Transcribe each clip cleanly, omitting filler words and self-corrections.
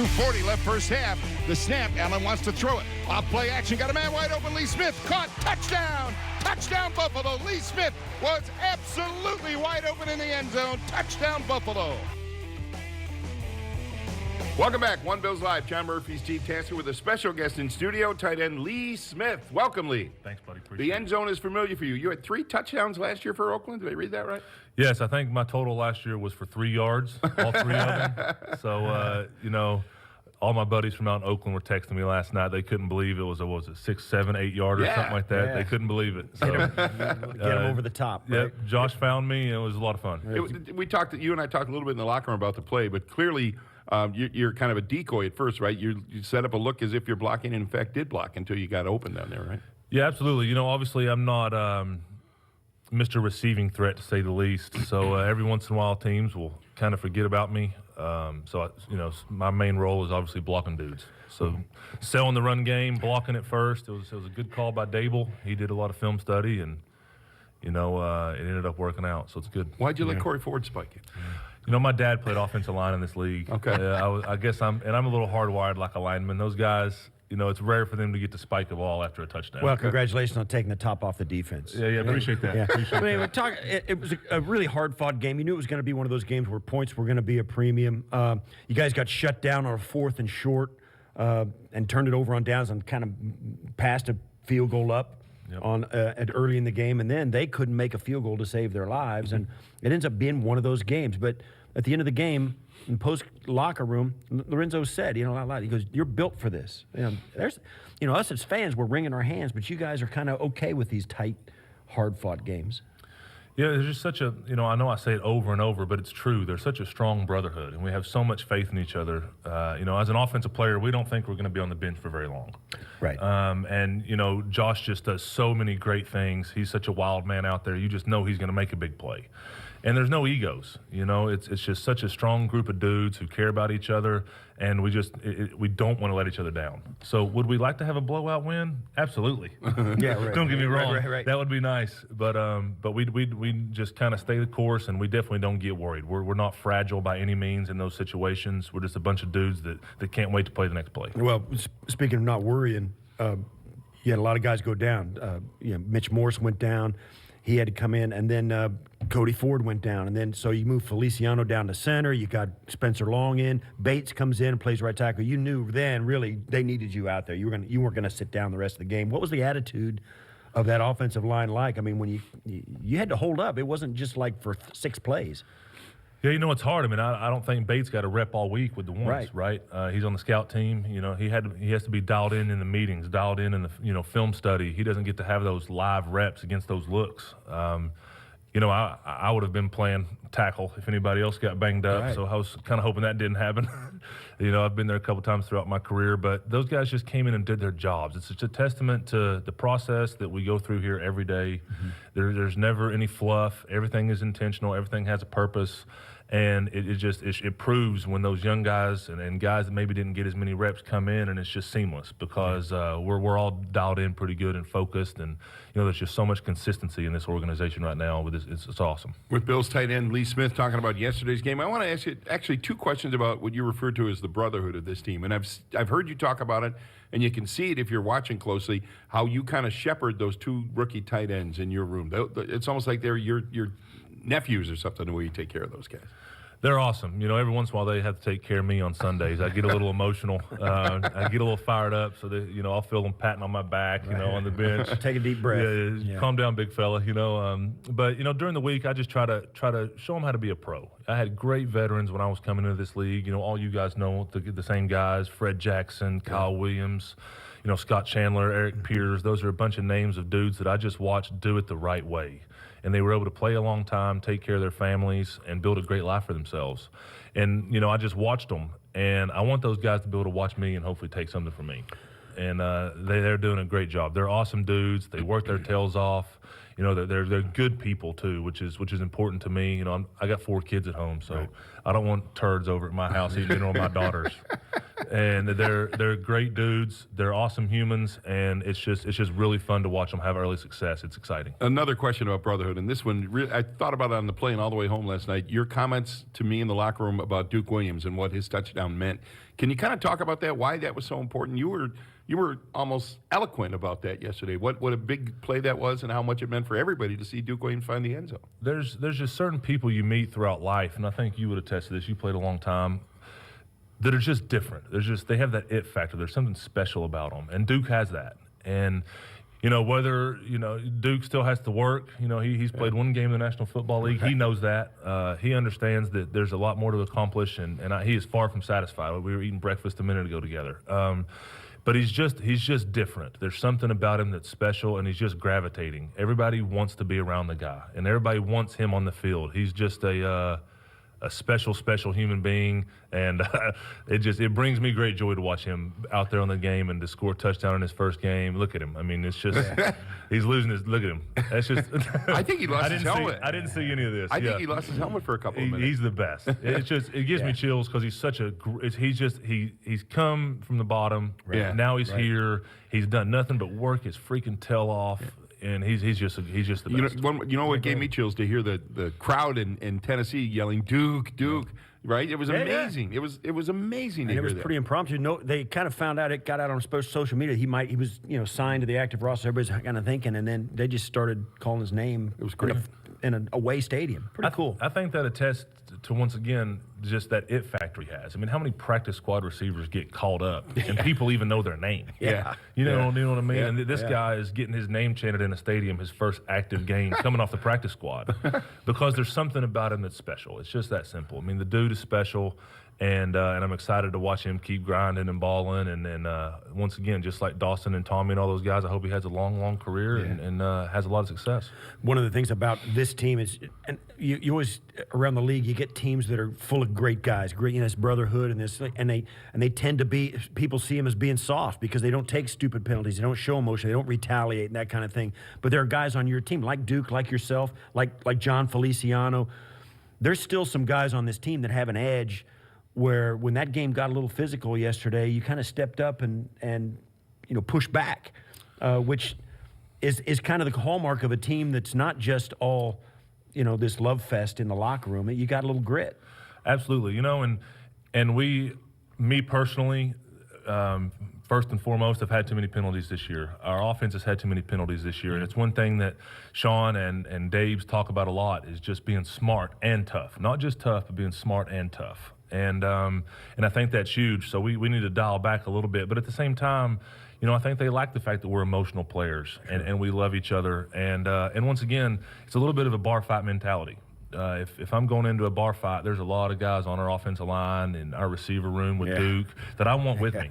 2:40 left first half. The snap. Allen wants to throw it. Off play action. Got a man wide open. Lee Smith caught. Touchdown. Touchdown Buffalo. Lee Smith was absolutely wide open in the end zone. Touchdown Buffalo. Welcome back. One Bills Live. John Murphy, Steve Tasker with a special guest in studio, tight end Lee Smith. Welcome, Lee. Thanks, buddy. Appreciate The end zone is familiar for you. You had 3 touchdowns last year for Oakland. Did I read that right? Yes, I think my total last year was for 3 yards, all 3 of them. So, all my buddies from out in Oakland were texting me last night. They couldn't believe it was a 6, 7, 8 yard or something like that. Yeah. They couldn't believe it. So, Get him over the top. Right? Yep. Josh found me, and it was a lot of fun. You and I talked a little bit in the locker room about the play, but clearly you're kind of a decoy at first, right? You set up a look as if you're blocking, and in fact did block until you got open down there, right? Yeah, absolutely. Obviously I'm not Mr. Receiving Threat, to say the least. So every once in a while teams will kind of forget about me. My main role is obviously blocking dudes. So selling the run game, blocking it first. It was a good call by Dable. He did a lot of film study, and it ended up working out. So it's good. Why'd you let Corey Ford spike it? My dad played offensive line in this league. Okay. I guess I'm a little hardwired like a lineman. Those guys, it's rare for them to get to spike a ball after a touchdown. Well, congratulations on taking the top off the defense. Yeah, appreciate that. Yeah. Appreciate that. It was a really hard-fought game. You knew it was going to be one of those games where points were going to be a premium. You guys got shut down on a 4th and short and turned it over on downs and kind of passed a field goal up. Yep. At early in the game, and then they couldn't make a field goal to save their lives, and it ends up being one of those games. But at the end of the game, in post locker room, Lorenzo said, out loud, he goes, "You're built for this." Us as fans, we're wringing our hands, but you guys are kind of okay with these tight, hard-fought games. Yeah, there's just such a, I know I say it over and over, but it's true. There's such a strong brotherhood, and we have so much faith in each other. As an offensive player, we don't think we're going to be on the bench for very long. Right. Josh just does so many great things. He's such a wild man out there. You just know he's going to make a big play. And there's no egos. It's just such a strong group of dudes who care about each other, and we don't want to let each other down. So would we like to have a blowout win? Absolutely. Yeah, right. Don't get me wrong. Right. That would be nice. But we just kind of stay the course, and we definitely don't get worried. We're not fragile by any means in those situations. We're just a bunch of dudes that can't wait to play the next play. Well, speaking of not worrying, you had a lot of guys go down. Mitch Morse went down. He had to come in, and then Cody Ford went down, and then so you move Feliciano down to center. You got Spencer Long in. Bates comes in and plays right tackle. You knew then really they needed you out there. You weren't going to sit down the rest of the game. What was the attitude of that offensive line like? I mean, when you had to hold up, it wasn't just like for 6 plays. Yeah, it's hard. I mean, I don't think Bates got a rep all week with the ones, right? He's on the scout team. He has to be dialed in the meetings, dialed in the film study. He doesn't get to have those live reps against those looks. I would have been playing tackle if anybody else got banged up. Right. So I was kind of hoping that didn't happen. I've been there a couple times throughout my career, but those guys just came in and did their jobs. It's just a testament to the process that we go through here every day. Mm-hmm. There's never any fluff. Everything is intentional. Everything has a purpose. And it proves when those young guys and guys that maybe didn't get as many reps come in, and it's just seamless because we're all dialed in pretty good and focused, and there's just so much consistency in this organization right now. It's awesome. With Bills tight end Lee Smith talking about yesterday's game, I want to ask you actually 2 questions about what you referred to as the brotherhood of this team, and I've heard you talk about it, and you can see it if you're watching closely how you kind of shepherd those 2 rookie tight ends in your room. It's almost like they're your nephews or something, the way you take care of those guys. They're awesome. Every once in a while they have to take care of me on Sundays. I get a little emotional. I get a little fired up, so that I'll feel them patting on my back, on the bench. Take a deep breath. Yeah. Calm down, big fella. But during the week I just try to show them how to be a pro. I had great veterans when I was coming into this league. All you guys know the same guys: Fred Jackson, Kyle Williams, Scott Chandler, Eric Peters. Those are a bunch of names of dudes that I just watched do it the right way. And they were able to play a long time, take care of their families, and build a great life for themselves. And, I just watched them, and I want those guys to be able to watch me and hopefully take something from me. And they're doing a great job. They're awesome dudes. They work their tails off. you know, they're good people too, which is important to me. You know, I got 4 kids at home, so I don't want turds over at my house eating dinner with my daughters. And they're great dudes. They're awesome humans, and it's just really fun to watch them have early success. It's exciting. Another question about brotherhood, and this one, I thought about it on the plane all the way home last night. Your comments to me in the locker room about Duke Williams and what his touchdown meant. Can you kind of talk about that? Why that was so important? You were almost eloquent about that yesterday. What a big play that was, and how much it meant for everybody to see Duke Williams find the end zone. There's just certain people you meet throughout life, and I think you would attest to this. You played a long time. That are just different. They have that it factor. There's something special about them, and Duke has that. And you know, whether Duke still has to work. You know, he's played one game in the National Football League. He knows that. He understands that there's a lot more to accomplish, and he is far from satisfied. We were eating breakfast a minute ago together. But he's just different. There's something about him that's special, and he's just gravitating. Everybody wants to be around the guy, and everybody wants him on the field. He's just a special human being, and it brings me great joy to watch him out there on the game and to score a touchdown in his first game. Look at him. I mean, it's just he's losing his. Look at him. That's just. I think he lost his helmet. I didn't see any of this. I think he lost his helmet for a couple of minutes. He's the best. It gives me chills because he's such a. He's come from the bottom. Right. Now he's here. He's done nothing but work his freaking tail off. And he's just the best. You know what gave me chills to hear the crowd in Tennessee yelling Duke, right? It was amazing. Yeah. It was amazing to hear it was that. pretty impromptu. No, they kind of found out, it got out on social media. He was signed to the active roster. Everybody's kind of thinking, and then they just started calling his name. It was great. In an away stadium. Pretty cool. I think that attests to, once again, just that it factor he has. I mean, how many practice squad receivers get called up and people even know their name? Yeah. You know what I mean? Yeah. And this guy is getting his name chanted in a stadium, his first active game, coming off the practice squad, because there's something about him that's special. It's just that simple. I mean, the dude is special, and I'm excited to watch him keep grinding and balling. And then once again, just like Dawson and Tommy and all those guys, I hope he has a long career and has a lot of success. One of the things about this team is, and you always around the league, you get teams that are full of great guys, great, this brotherhood and this, and they tend to be, people see them as being soft because they don't take stupid penalties, they don't show emotion, they don't retaliate and that kind of thing. But there are guys on your team like Duke, like yourself, like John Feliciano. There's still some guys on this team that have an edge, where when that game got a little physical yesterday, you kind of stepped up and pushed back, which is kind of the hallmark of a team that's not just all, this love fest in the locker room. You got a little grit. Absolutely. And me personally, first and foremost, have had too many penalties this year. Our offense has had too many penalties this year. And it's one thing that Sean and Dave's talk about a lot is just being smart and tough. Not just tough, but being smart and tough. And I think that's huge. So we need to dial back a little bit. But at the same time, I think they like the fact that we're emotional players and we love each other. And once again, it's a little bit of a bar fight mentality. If I'm going into a bar fight, there's a lot of guys on our offensive line and our receiver room with Duke that I want with me.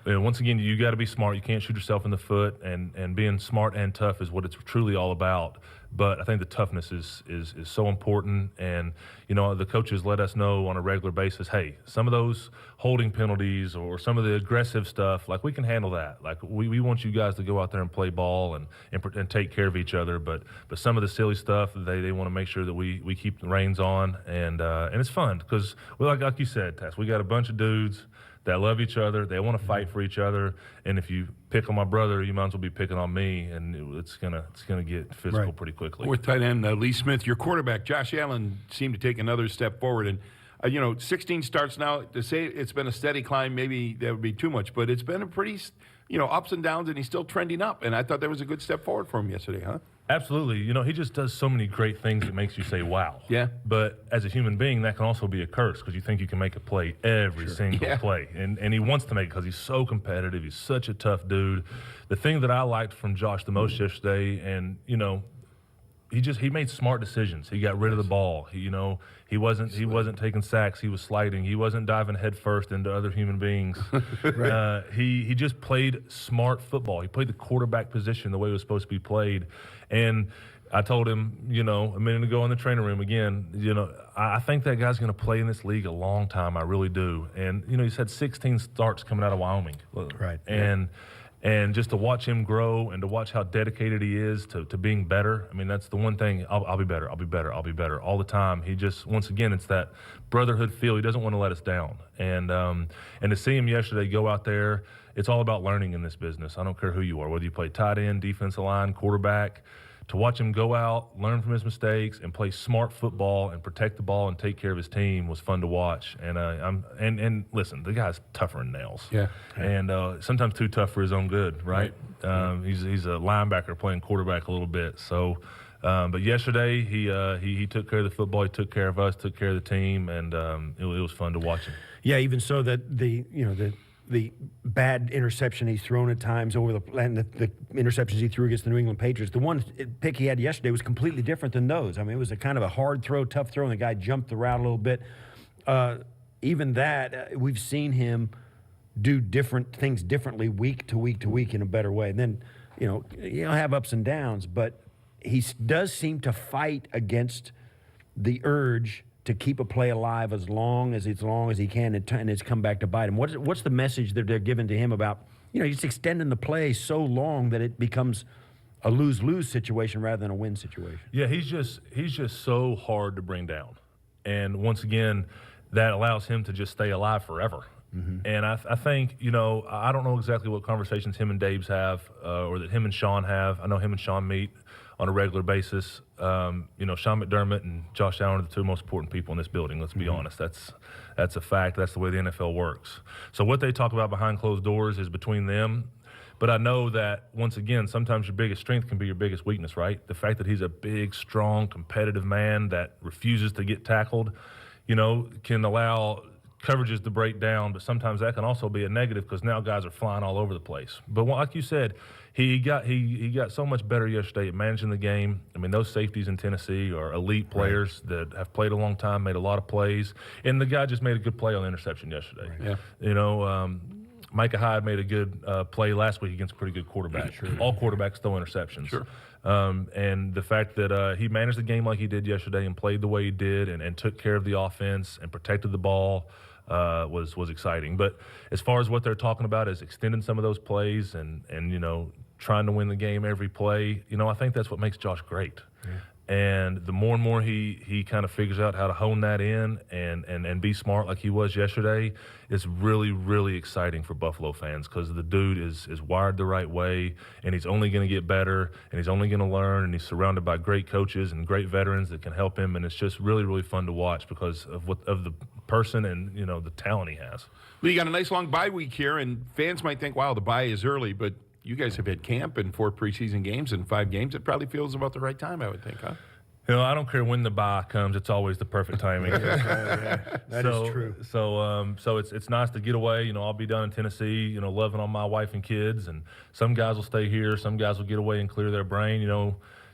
Once again, you got to be smart. You can't shoot yourself in the foot, and being smart and tough is what it's truly all about. But I think the toughness is so important, and the coaches let us know on a regular basis, hey, some of those holding penalties or some of the aggressive stuff, like, we can handle that. Like, we want you guys to go out there and play ball and take care of each other. But some of the silly stuff, they want to make sure that we keep the reins on, and it's fun because, like you said, Tess, we got a bunch of dudes that love each other. They want to fight for each other. And if you pick on my brother, you might as well be picking on me, and it's gonna get physical pretty quickly. Fourth tight end, Lee Smith, your quarterback, Josh Allen, seemed to take another step forward. And 16 starts now. To say it's been a steady climb, maybe that would be too much, but it's been a pretty, ups and downs, and he's still trending up. And I thought that was a good step forward for him yesterday, huh? Absolutely. He just does so many great things that makes you say, wow. Yeah. But as a human being, that can also be a curse because you think you can make a play every single play. And he wants to make it because he's so competitive. He's such a tough dude. The thing that I liked from Josh the most yesterday, and, he made smart decisions. He got rid of the ball. He wasn't taking sacks. He was sliding. He wasn't diving headfirst into other human beings. He just played smart football. He played the quarterback position the way it was supposed to be played. And I told him, a minute ago in the training room again, I think that guy's going to play in this league a long time. I really do. And he's had 16 starts coming out of Wyoming. Right. And And just to watch him grow and to watch how dedicated he is to being better. I mean, that's the one thing. I'll be better. I'll be better. I'll be better all the time. He just, once again, it's that brotherhood feel. He doesn't want to let us down. And to see him yesterday go out there, it's all about learning in this business. I don't care who you are, whether you play tight end, defensive line, quarterback. To watch him go out, learn from his mistakes, and play smart football and protect the ball and take care of his team was fun to watch. And and listen, the guy's tougher than nails. Yeah. And sometimes too tough for his own good, right? He's a linebacker playing quarterback a little bit. So, but yesterday he took care of the football. He took care of us, took care of the team, and it was fun to watch him. Yeah, even so that the bad interception he's thrown at times and the interceptions he threw against the New England Patriots, the one pick he had yesterday was completely different than those. I mean, it was a kind of a hard throw, tough throw, and the guy jumped the route a little bit. Even that, we've seen him do different things differently week to week to week in a better way. And then, he'll have ups and downs, but he does seem to fight against the urge to keep a play alive as long as he can, and it's come back to bite him. What's the message that they're giving to him about, he's extending the play so long that it becomes a lose-lose situation rather than a win situation? Yeah, he's just so hard to bring down. And once again, that allows him to just stay alive forever. Mm-hmm. And I think, I don't know exactly what conversations him and Dabes have or that him and Sean have. I know him and Sean meet on a regular basis. Sean McDermott and Josh Allen are the two most important people in this building. Let's be honest. That's a fact. That's the way the NFL works. So what they talk about behind closed doors is between them. But I know that, once again, sometimes your biggest strength can be your biggest weakness, right? The fact that he's a big, strong, competitive man that refuses to get tackled, can allow coverages to break down, but sometimes that can also be a negative because now guys are flying all over the place. But like you said, he got so much better yesterday at managing the game. I mean, those safeties in Tennessee are elite players that have played a long time, made a lot of plays, and the guy just made a good play on the interception yesterday. Right. Yeah. Micah Hyde made a good play last week against a pretty good quarterback. Sure. All quarterbacks throw interceptions. Sure. And the fact that he managed the game like he did yesterday and played the way he did and took care of the offense and protected the ball was exciting. But as far as what they're talking about is extending some of those plays and trying to win the game every play, I think that's what makes Josh great. Yeah. And the more and more he kind of figures out how to hone that in and be smart like he was yesterday, it's really, really exciting for Buffalo fans because the dude is wired the right way, and he's only going to get better, and he's only going to learn, and he's surrounded by great coaches and great veterans that can help him, and it's just really, really fun to watch because of the person and, the talent he has. Well, you got a nice long bye week here, and fans might think, wow, the bye is early, but you guys have had camp and 4 preseason games and 5 games. It probably feels about the right time, I would think, huh? I don't care when the bye comes; it's always the perfect timing. That is true. So it's nice to get away. I'll be down in Tennessee, loving on my wife and kids, and some guys will stay here. Some guys will get away and clear their brain.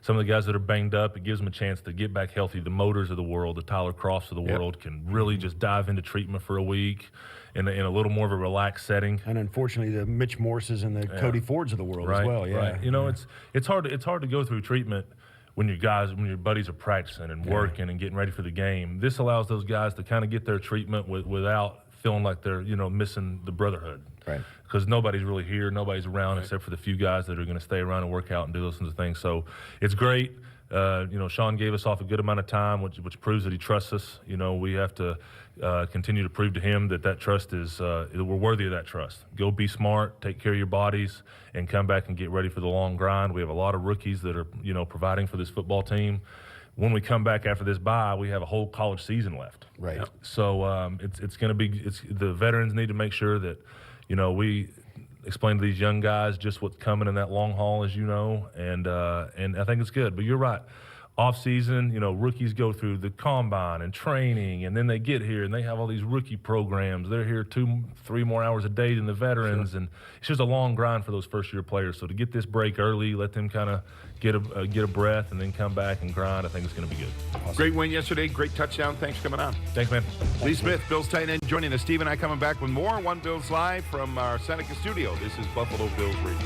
Some of the guys that are banged up, it gives them a chance to get back healthy. The Motors of the world, the Tyler Crofts of the world, can really just dive into treatment for a week in a little more of a relaxed setting. And unfortunately, the Mitch Morses and the Cody Fords of the world as well. Yeah, right. It's hard to go through treatment when your buddies are practicing and working and getting ready for the game. This allows those guys to kind of get their treatment without feeling like they're missing the brotherhood. Right. Because nobody's really here, nobody's around except for the few guys that are going to stay around and work out and do those kinds of things. So it's great. Sean gave us off a good amount of time, which proves that he trusts us. We have to continue to prove to him that trust is we're worthy of that trust. Go be smart, take care of your bodies, and come back and get ready for the long grind. We have a lot of rookies that are providing for this football team. When we come back after this bye, we have a whole college season left. Right. So it's going to be the veterans need to make sure that we explain to these young guys just what's coming in that long haul, as and I think it's good. But you're right. Off season, rookies go through the combine and training, and then they get here and they have all these rookie programs. They're here 2-3 more hours a day than the veterans, and it's just a long grind for those first-year players. So to get this break early, let them kind of get a breath, and then come back and grind, I think it's going to be good. Awesome. Great win yesterday. Great touchdown. Thanks for coming on. Thanks, man. Lee Smith, Bills tight end, joining us. Steve and I coming back with more One Bills Live from our Seneca studio. This is Buffalo Bills Radio.